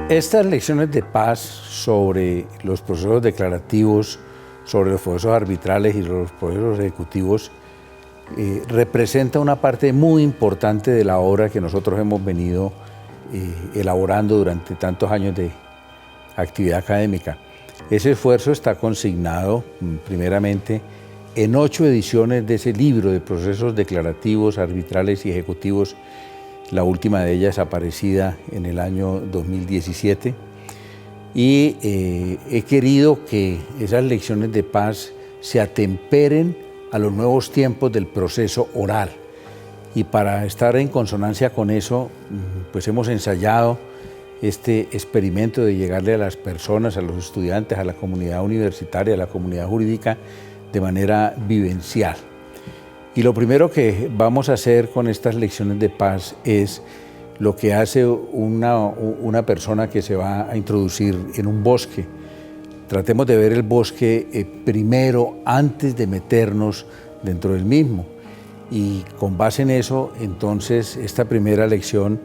Estas lecciones de paz sobre los procesos declarativos, sobre los procesos arbitrales y los procesos ejecutivos, representa una parte muy importante de la obra que nosotros hemos venido elaborando durante tantos años de actividad académica. Ese esfuerzo está consignado primeramente en 8 ediciones de ese libro de procesos declarativos, arbitrales y ejecutivos, la última de ellas aparecida en el año 2017. Y he querido que esas lecciones de paz se atemperen a los nuevos tiempos del proceso oral. Y para estar en consonancia con eso, pues hemos ensayado este experimento de llegarle a las personas, a los estudiantes, a la comunidad universitaria, a la comunidad jurídica, de manera vivencial. Y lo primero que vamos a hacer con estas lecciones de paz es lo que hace una persona que se va a introducir en un bosque. Tratemos de ver el bosque primero antes de meternos dentro del mismo. Y con base en eso, entonces, esta primera lección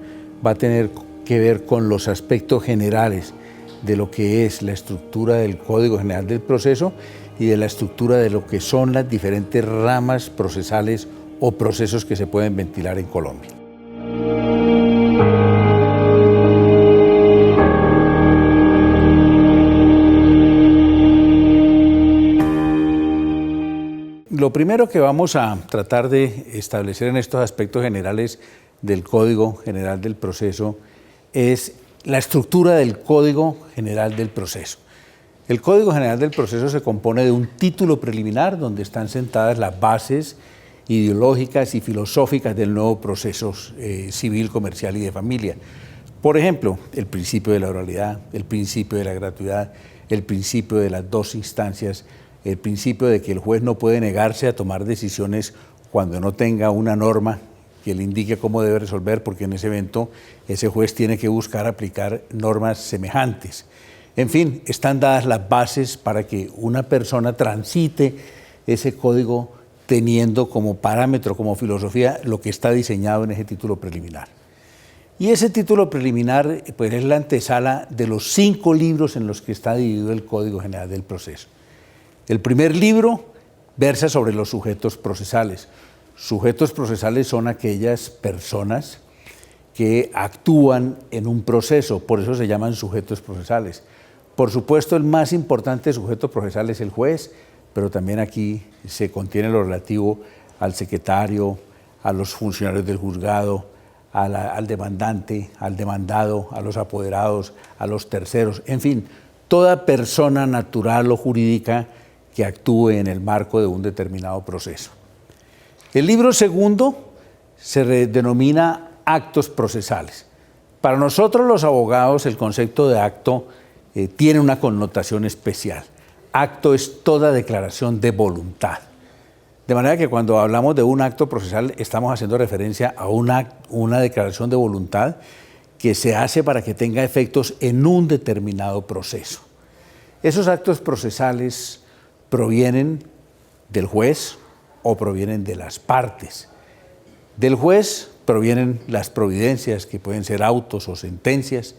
va a tener que ver con los aspectos generales de lo que es la estructura del Código General del Proceso y de la estructura de lo que son las diferentes ramas procesales o procesos que se pueden ventilar en Colombia. Lo primero que vamos a tratar de establecer en estos aspectos generales del Código General del Proceso es la estructura del Código General del Proceso. El Código General del Proceso se compone de un título preliminar donde están sentadas las bases ideológicas y filosóficas del nuevo proceso civil, comercial y de familia. Por ejemplo, el principio de la oralidad, el principio de la gratuidad, el principio de las dos instancias, el principio de que el juez no puede negarse a tomar decisiones cuando no tenga una norma que le indique cómo debe resolver, porque en ese evento ese juez tiene que buscar aplicar normas semejantes. En fin, están dadas las bases para que una persona transite ese código teniendo como parámetro, como filosofía, lo que está diseñado en ese título preliminar. Y ese título preliminar pues, es la antesala de los 5 libros en los que está dividido el Código General del Proceso. El primer libro versa sobre los sujetos procesales. Sujetos procesales son aquellas personas que actúan en un proceso, por eso se llaman sujetos procesales. Por supuesto, el más importante sujeto procesal es el juez, pero también aquí se contiene lo relativo al secretario, a los funcionarios del juzgado, al demandante, al demandado, a los apoderados, a los terceros, en fin, toda persona natural o jurídica que actúe en el marco de un determinado proceso. El libro segundo se denomina actos procesales. Para nosotros los abogados el concepto de acto tiene una connotación especial. Acto es toda declaración de voluntad. De manera que cuando hablamos de un acto procesal estamos haciendo referencia a una declaración de voluntad que se hace para que tenga efectos en un determinado proceso. Esos actos procesales provienen del juez o provienen de las partes. Del juez provienen las providencias, que pueden ser autos o sentencias.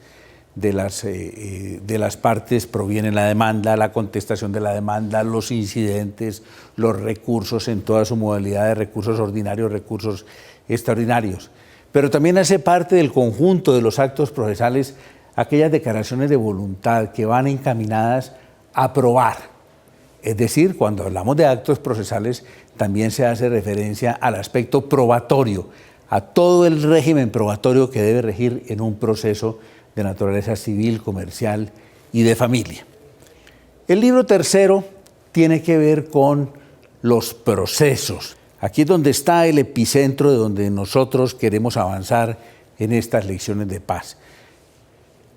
De las partes provienen la demanda, la contestación de la demanda, los incidentes, los recursos en toda su modalidad de recursos ordinarios, recursos extraordinarios. Pero también hace parte del conjunto de los actos procesales aquellas declaraciones de voluntad que van encaminadas a probar. Es decir, cuando hablamos de actos procesales también se hace referencia al aspecto probatorio, a todo el régimen probatorio que debe regir en un proceso de naturaleza civil, comercial y de familia. El libro tercero tiene que ver con los procesos. Aquí es donde está el epicentro de donde nosotros queremos avanzar en estas lecciones de paz.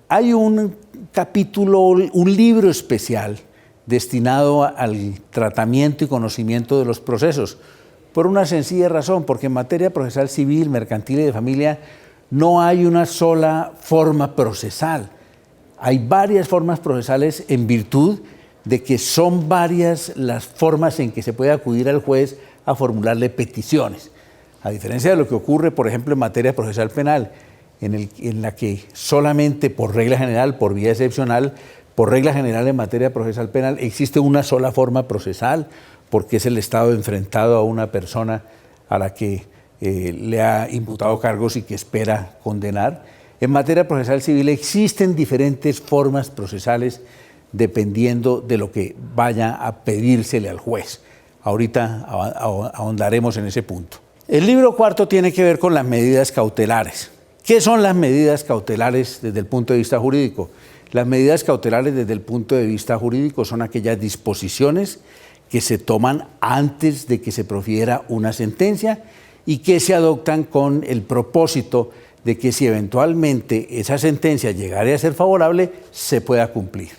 Hay un capítulo, un libro especial destinado al tratamiento y conocimiento de los procesos, por una sencilla razón, porque en materia procesal civil, mercantil y de familia no hay una sola forma procesal. Hay varias formas procesales en virtud de que son varias las formas en que se puede acudir al juez a formularle peticiones. A diferencia de lo que ocurre, por ejemplo, en materia procesal penal, en la que solamente por regla general, por vía excepcional, por regla general en materia procesal penal, existe una sola forma procesal, porque es el Estado enfrentado a una persona a la que le ha imputado cargos y que espera condenar. En materia procesal civil existen diferentes formas procesales dependiendo de lo que vaya a pedírsele al juez. Ahorita ahondaremos en ese punto. El libro cuarto tiene que ver con las medidas cautelares. ¿Qué son las medidas cautelares desde el punto de vista jurídico? Las medidas cautelares desde el punto de vista jurídico son aquellas disposiciones que se toman antes de que se profiera una sentencia y que se adoptan con el propósito de que si eventualmente esa sentencia llegara a ser favorable, se pueda cumplir.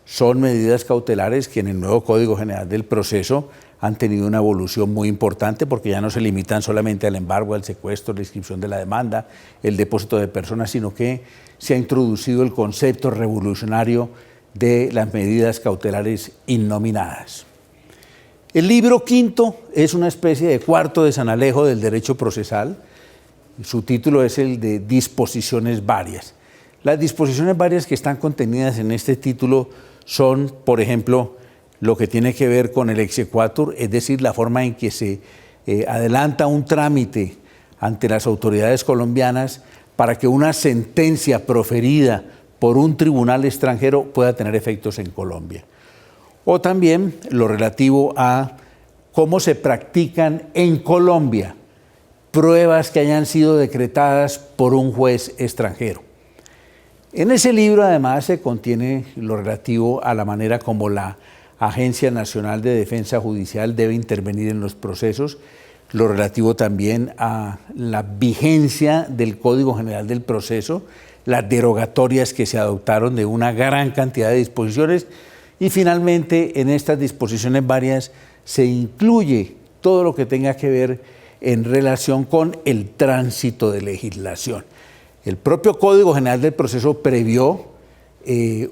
Son medidas cautelares que en el nuevo Código General del Proceso han tenido una evolución muy importante porque ya no se limitan solamente al embargo, al secuestro, la inscripción de la demanda, el depósito de personas, sino que se ha introducido el concepto revolucionario de las medidas cautelares innominadas. El libro quinto es una especie de cuarto de San Alejo del derecho procesal. Su título es el de disposiciones varias. Las disposiciones varias que están contenidas en este título son, por ejemplo, lo que tiene que ver con el exequatur, es decir, la forma en que se adelanta un trámite ante las autoridades colombianas para que una sentencia proferida por un tribunal extranjero pueda tener efectos en Colombia. O también lo relativo a cómo se practican en Colombia pruebas que hayan sido decretadas por un juez extranjero. En ese libro además se contiene lo relativo a la manera como la Agencia Nacional de Defensa Judicial debe intervenir en los procesos, lo relativo también a la vigencia del Código General del Proceso, las derogatorias que se adoptaron de una gran cantidad de disposiciones y finalmente en estas disposiciones varias se incluye todo lo que tenga que ver en relación con el tránsito de legislación. El propio Código General del Proceso previó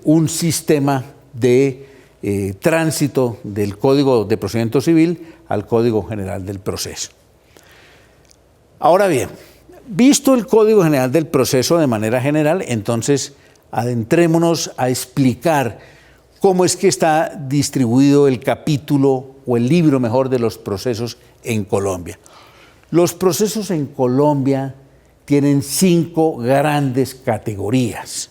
un sistema de tránsito del Código de Procedimiento Civil al Código General del Proceso. Ahora bien, visto el Código General del Proceso de manera general, entonces adentrémonos a explicar cómo es que está distribuido el capítulo o el libro mejor de los procesos en Colombia. Los procesos en Colombia tienen 5 grandes categorías.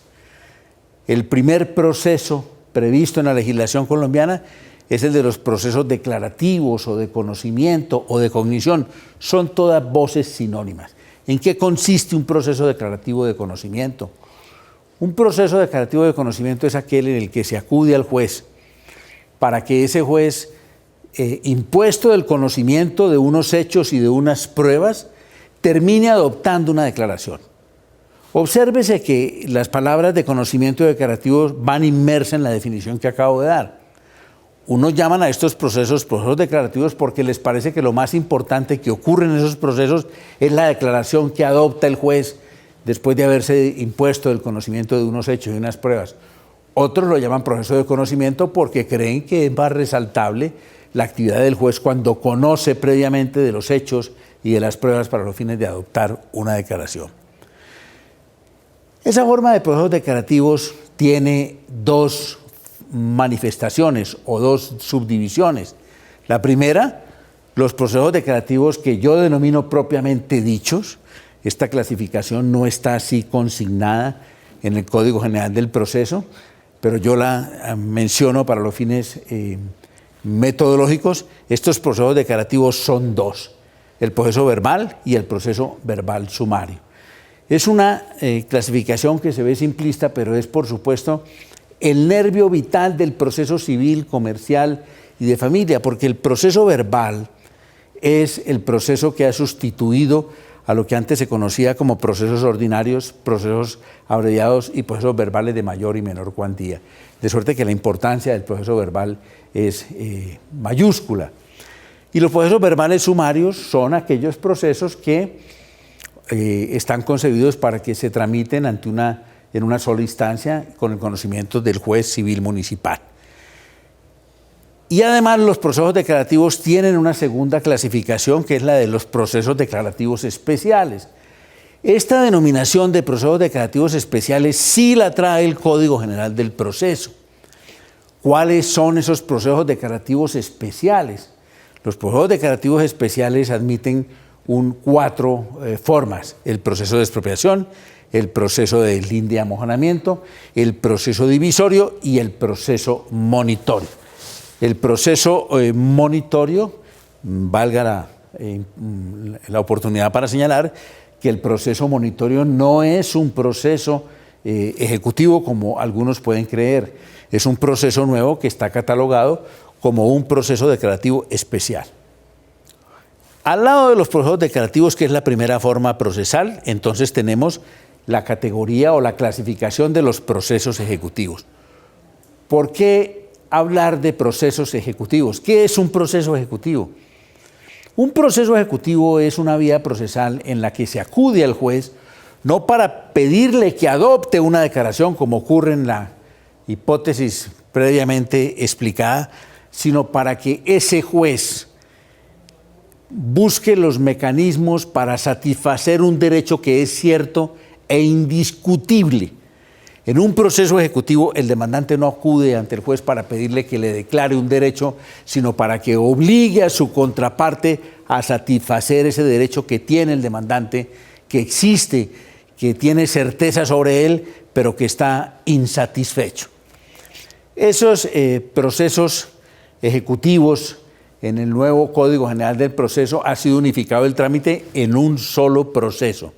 El primer proceso previsto en la legislación colombiana es el de los procesos declarativos o de conocimiento o de cognición. Son todas voces sinónimas. ¿En qué consiste un proceso declarativo de conocimiento? Un proceso declarativo de conocimiento es aquel en el que se acude al juez para que ese juez, impuesto del conocimiento de unos hechos y de unas pruebas, termine adoptando una declaración. Obsérvese que las palabras de conocimiento y declarativo van inmersas en la definición que acabo de dar. Unos llaman a estos procesos declarativos porque les parece que lo más importante que ocurre en esos procesos es la declaración que adopta el juez después de haberse impuesto el conocimiento de unos hechos y unas pruebas. Otros lo llaman proceso de conocimiento porque creen que es más resaltable la actividad del juez cuando conoce previamente de los hechos y de las pruebas para los fines de adoptar una declaración. Esa forma de procesos declarativos tiene 2 manifestaciones o 2 subdivisiones. La primera, los procesos declarativos que yo denomino propiamente dichos. Esta clasificación no está así consignada en el Código General del Proceso, pero yo la menciono para los fines metodológicos. Estos procesos declarativos son 2, el proceso verbal y el proceso verbal sumario. Es una clasificación que se ve simplista, pero es, por supuesto, el nervio vital del proceso civil, comercial y de familia, porque el proceso verbal es el proceso que ha sustituido a lo que antes se conocía como procesos ordinarios, procesos abreviados y procesos verbales de mayor y menor cuantía. De suerte que la importancia del proceso verbal es mayúscula. Y los procesos verbales sumarios son aquellos procesos que están concebidos para que se tramiten en una sola instancia con el conocimiento del juez civil municipal. Y además los procesos declarativos tienen una segunda clasificación que es la de los procesos declarativos especiales. Esta denominación de procesos declarativos especiales sí la trae el Código General del Proceso. ¿Cuáles son esos procesos declarativos especiales? Los procesos declarativos especiales admiten cuatro formas: el proceso de expropiación, el proceso de linde y amojonamiento, el proceso divisorio y el proceso monitorio. El proceso monitorio, valga la oportunidad para señalar que el proceso monitorio no es un proceso ejecutivo como algunos pueden creer. Es un proceso nuevo que está catalogado como un proceso declarativo especial. Al lado de los procesos declarativos, que es la primera forma procesal, entonces tenemos la categoría o la clasificación de los procesos ejecutivos. ¿Por qué hablar de procesos ejecutivos? ¿Qué es un proceso ejecutivo? Un proceso ejecutivo es una vía procesal en la que se acude al juez no para pedirle que adopte una declaración, como ocurre en la hipótesis previamente explicada, sino para que ese juez busque los mecanismos para satisfacer un derecho que es cierto e indiscutible. En un proceso ejecutivo, el demandante no acude ante el juez para pedirle que le declare un derecho, sino para que obligue a su contraparte a satisfacer ese derecho que tiene el demandante, que existe, que tiene certeza sobre él, pero que está insatisfecho. Esos procesos ejecutivos, en el nuevo Código General del Proceso ha sido unificado el trámite en un solo proceso.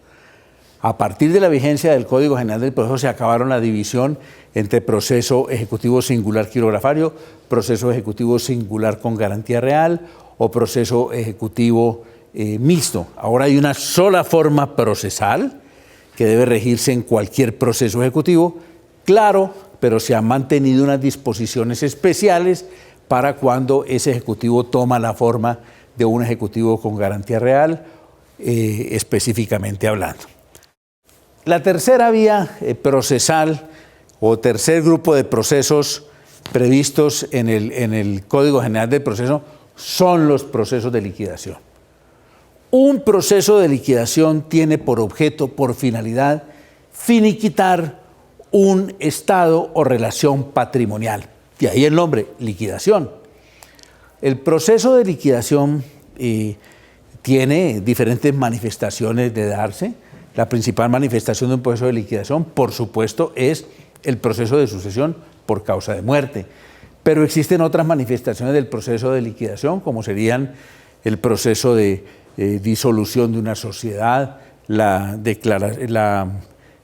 A partir de la vigencia del Código General del Proceso se acabaron la división entre proceso ejecutivo singular quirografario, proceso ejecutivo singular con garantía real o proceso ejecutivo mixto. Ahora hay una sola forma procesal que debe regirse en cualquier proceso ejecutivo, claro, pero se han mantenido unas disposiciones especiales para cuando ese ejecutivo toma la forma de un ejecutivo con garantía real, específicamente hablando. La tercera vía procesal o tercer grupo de procesos previstos en el Código General del Proceso son los procesos de liquidación. Un proceso de liquidación tiene por objeto, por finalidad, finiquitar un estado o relación patrimonial. De ahí el nombre, liquidación. El proceso de liquidación tiene diferentes manifestaciones de darse. La principal manifestación de un proceso de liquidación, por supuesto, es el proceso de sucesión por causa de muerte. Pero existen otras manifestaciones del proceso de liquidación, como serían el proceso de disolución de una sociedad, la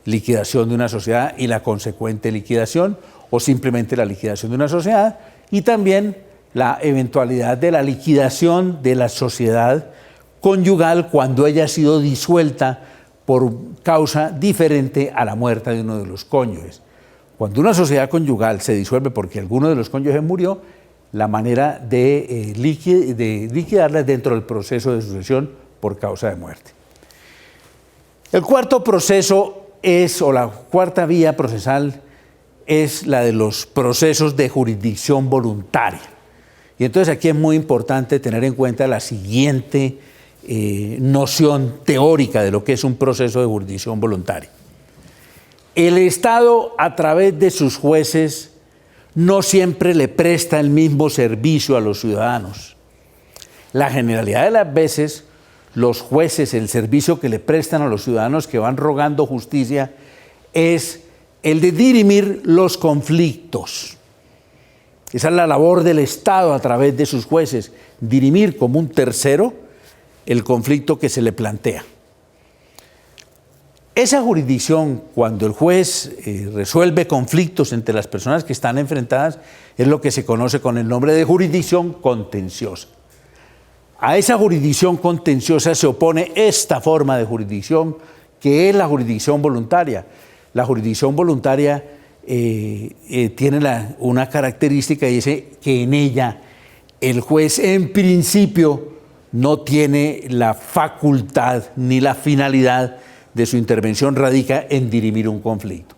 liquidación de una sociedad y la consecuente liquidación, o simplemente la liquidación de una sociedad, y también la eventualidad de la liquidación de la sociedad conyugal cuando ella ha sido disuelta por causa diferente a la muerte de uno de los cónyuges. Cuando una sociedad conyugal se disuelve porque alguno de los cónyuges murió, la manera de liquidarla es dentro del proceso de sucesión por causa de muerte. El cuarto proceso o la cuarta vía procesal es la de los procesos de jurisdicción voluntaria. Y entonces aquí es muy importante tener en cuenta la siguiente noción teórica de lo que es un proceso de jurisdicción voluntaria. El Estado, a través de sus jueces, no siempre le presta el mismo servicio a los ciudadanos. La generalidad de las veces, los jueces, el servicio que le prestan a los ciudadanos que van rogando justicia es el de dirimir los conflictos. Esa es la labor del Estado a través de sus jueces, dirimir como un tercero el conflicto que se le plantea. Esa jurisdicción, cuando el juez resuelve conflictos entre las personas que están enfrentadas, es lo que se conoce con el nombre de jurisdicción contenciosa. A esa jurisdicción contenciosa se opone esta forma de jurisdicción, que es la jurisdicción voluntaria. La jurisdicción voluntaria tiene una característica y dice que en ella el juez en principio no tiene la facultad ni la finalidad de su intervención radica en dirimir un conflicto.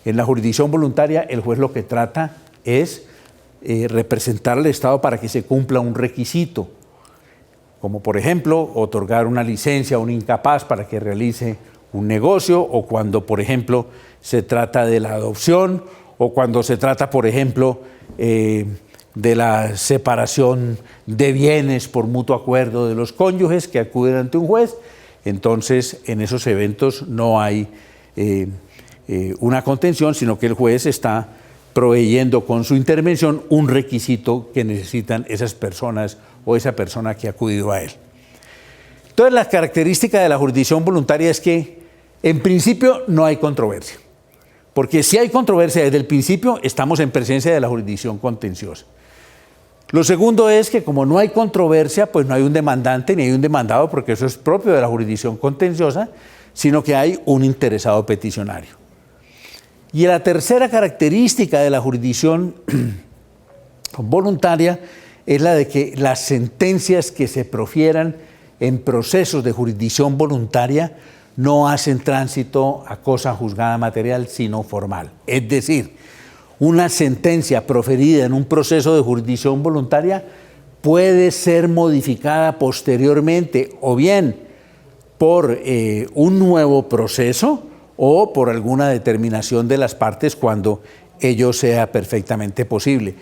En la jurisdicción voluntaria el juez lo que trata es representar al Estado para que se cumpla un requisito, como por ejemplo otorgar una licencia a un incapaz para que realice un negocio, o cuando, por ejemplo, se trata de la adopción, o cuando se trata, por ejemplo, de la separación de bienes por mutuo acuerdo de los cónyuges que acuden ante un juez. Entonces, en esos eventos no hay una contención, sino que el juez está proveyendo con su intervención un requisito que necesitan esas personas o esa persona que ha acudido a él. Entonces, la característica de la jurisdicción voluntaria es que, en principio, no hay controversia. Porque si hay controversia desde el principio, estamos en presencia de la jurisdicción contenciosa. Lo segundo es que como no hay controversia, pues no hay un demandante ni hay un demandado, porque eso es propio de la jurisdicción contenciosa, sino que hay un interesado peticionario. Y la tercera característica de la jurisdicción voluntaria es la de que las sentencias que se profieran en procesos de jurisdicción voluntaria no hacen tránsito a cosa juzgada material, sino formal. Es decir, una sentencia proferida en un proceso de jurisdicción voluntaria puede ser modificada posteriormente, o bien por un nuevo proceso o por alguna determinación de las partes cuando ello sea perfectamente posible.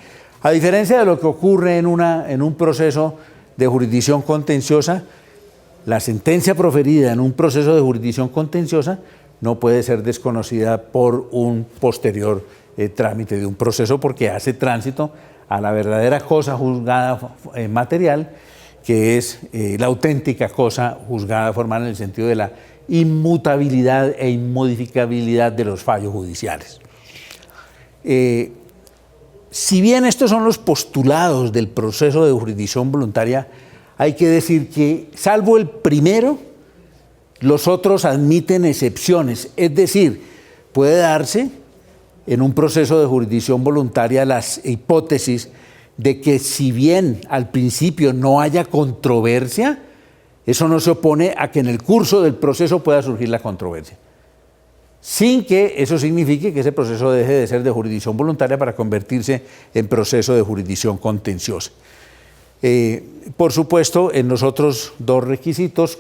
A diferencia de lo que ocurre en un proceso de jurisdicción contenciosa, la sentencia proferida en un proceso de jurisdicción contenciosa no puede ser desconocida por un posterior trámite de un proceso, porque hace tránsito a la verdadera cosa juzgada material, que es la auténtica cosa juzgada formal en el sentido de la inmutabilidad e inmodificabilidad de los fallos judiciales. Si bien estos son los postulados del proceso de jurisdicción voluntaria, hay que decir que, salvo el primero, los otros admiten excepciones. Es decir, puede darse en un proceso de jurisdicción voluntaria las hipótesis de que, si bien al principio no haya controversia, eso no se opone a que en el curso del proceso pueda surgir la controversia, sin que eso signifique que ese proceso deje de ser de jurisdicción voluntaria para convertirse en proceso de jurisdicción contenciosa. Por supuesto, en los otros dos requisitos,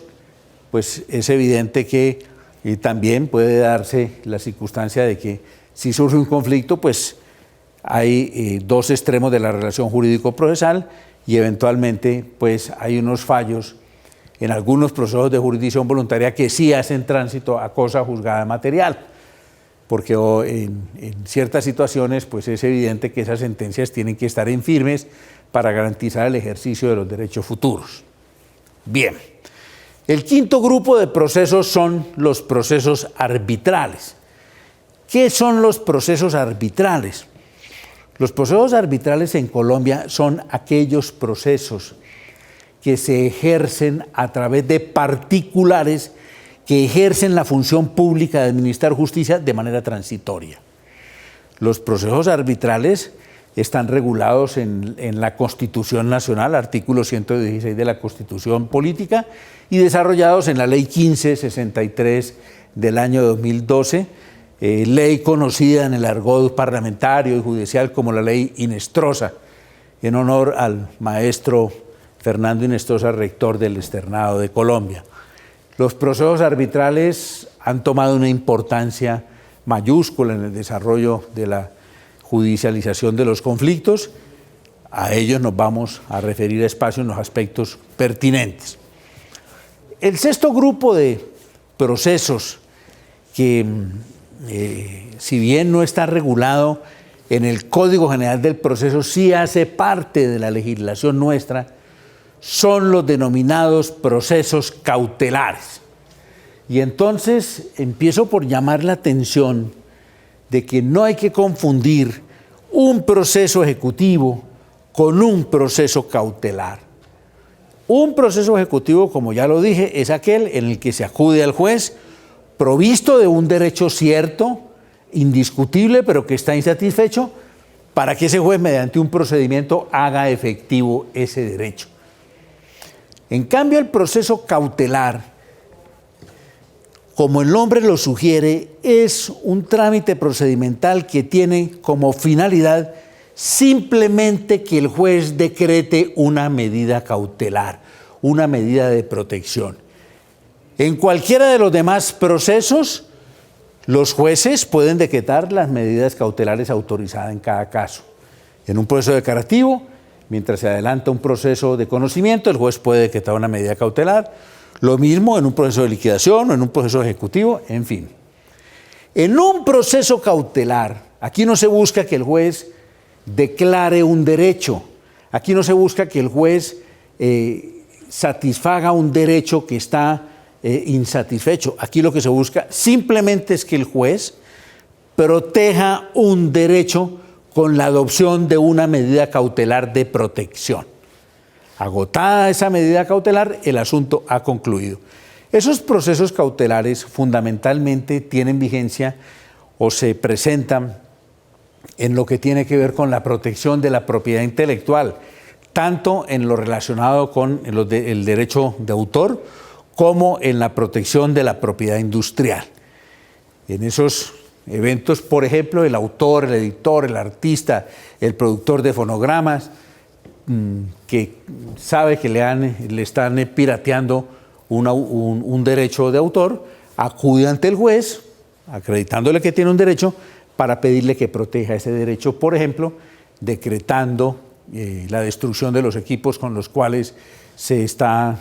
pues es evidente que también puede darse la circunstancia de que si surge un conflicto, pues hay dos extremos de la relación jurídico-procesal y eventualmente pues hay unos fallos en algunos procesos de jurisdicción voluntaria que sí hacen tránsito a cosa juzgada material, porque en ciertas situaciones pues es evidente que esas sentencias tienen que estar en firmes para garantizar el ejercicio de los derechos futuros. Bien, el quinto grupo de procesos son los procesos arbitrales. ¿Qué son los procesos arbitrales? Los procesos arbitrales en Colombia son aquellos procesos que se ejercen a través de particulares que ejercen la función pública de administrar justicia de manera transitoria. Los procesos arbitrales están regulados en la Constitución Nacional, artículo 116 de la Constitución Política, y desarrollados en la Ley 1563 del año 2012, ley conocida en el argot parlamentario y judicial como la Ley Inestrosa, en honor al maestro Fernando Inestrosa, rector del Externado de Colombia. Los procesos arbitrales han tomado una importancia mayúscula en el desarrollo de la judicialización de los conflictos. A ellos nos vamos a referir despacio en los aspectos pertinentes. El sexto grupo de procesos que, si bien no está regulado en el Código General del Proceso, sí hace parte de la legislación nuestra, son los denominados procesos cautelares. Y entonces empiezo por llamar la atención de que no hay que confundir un proceso ejecutivo con un proceso cautelar. Un proceso ejecutivo, como ya lo dije, es aquel en el que se acude al juez provisto de un derecho cierto, indiscutible, pero que está insatisfecho, para que ese juez, mediante un procedimiento, haga efectivo ese derecho. En cambio, el proceso cautelar, como el nombre lo sugiere, es un trámite procedimental que tiene como finalidad simplemente que el juez decrete una medida cautelar, una medida de protección. En cualquiera de los demás procesos, los jueces pueden decretar las medidas cautelares autorizadas en cada caso. En un proceso declarativo, mientras se adelanta un proceso de conocimiento, el juez puede decretar una medida cautelar. Lo mismo en un proceso de liquidación o en un proceso ejecutivo, en fin. En un proceso cautelar, aquí no se busca que el juez declare un derecho. Aquí no se busca que el juez satisfaga un derecho que está insatisfecho. Aquí lo que se busca simplemente es que el juez proteja un derecho con la adopción de una medida cautelar de protección. Agotada esa medida cautelar, el asunto ha concluido. Esos procesos cautelares fundamentalmente tienen vigencia o se presentan en lo que tiene que ver con la protección de la propiedad intelectual, tanto en lo relacionado con el derecho de autor como en la protección de la propiedad industrial. En esos eventos, por ejemplo, el autor, el editor, el artista, el productor de fonogramas, que sabe que le están pirateando un derecho de autor, acude ante el juez, acreditándole que tiene un derecho, para pedirle que proteja ese derecho, por ejemplo, decretando la destrucción de los equipos con los cuales se está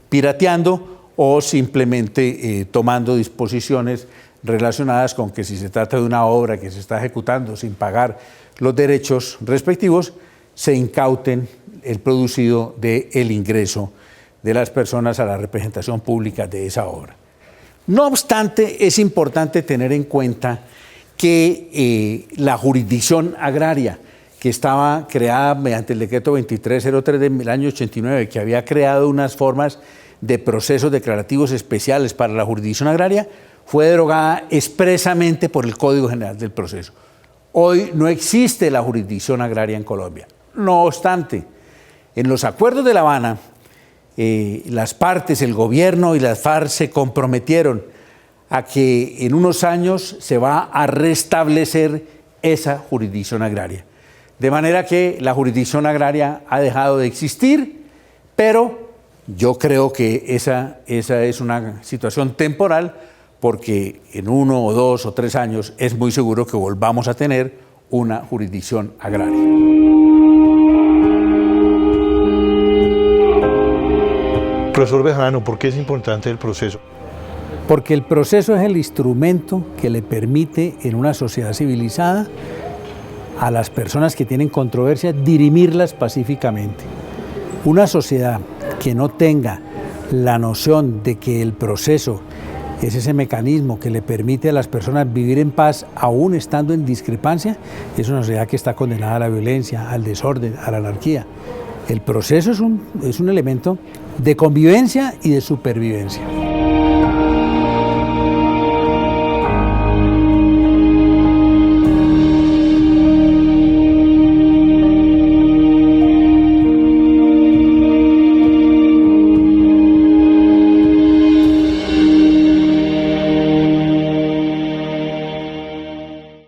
pirateando o simplemente tomando disposiciones relacionadas con que si se trata de una obra que se está ejecutando sin pagar los derechos respectivos, se incauten el producido del ingreso de las personas a la representación pública de esa obra. No obstante, es importante tener en cuenta que la jurisdicción agraria, que estaba creada mediante el decreto 2303 del año 89, que había creado unas formas de procesos declarativos especiales para la jurisdicción agraria, fue derogada expresamente por el Código General del Proceso. Hoy no existe la jurisdicción agraria en Colombia. No obstante, en los acuerdos de La Habana, las partes, el gobierno y las FARC se comprometieron a que en unos años se va a restablecer esa jurisdicción agraria. De manera que la jurisdicción agraria ha dejado de existir, pero yo creo que esa es una situación temporal, porque en 1 o 2 o 3 años es muy seguro que volvamos a tener una jurisdicción agraria. Profesor Bejarano, ¿por qué es importante el proceso? Porque el proceso es el instrumento que le permite en una sociedad civilizada a las personas que tienen controversias dirimirlas pacíficamente. Una sociedad que no tenga la noción de que el proceso es ese mecanismo que le permite a las personas vivir en paz aún estando en discrepancia, es una sociedad que está condenada a la violencia, al desorden, a la anarquía. El proceso es un elemento de convivencia y de supervivencia.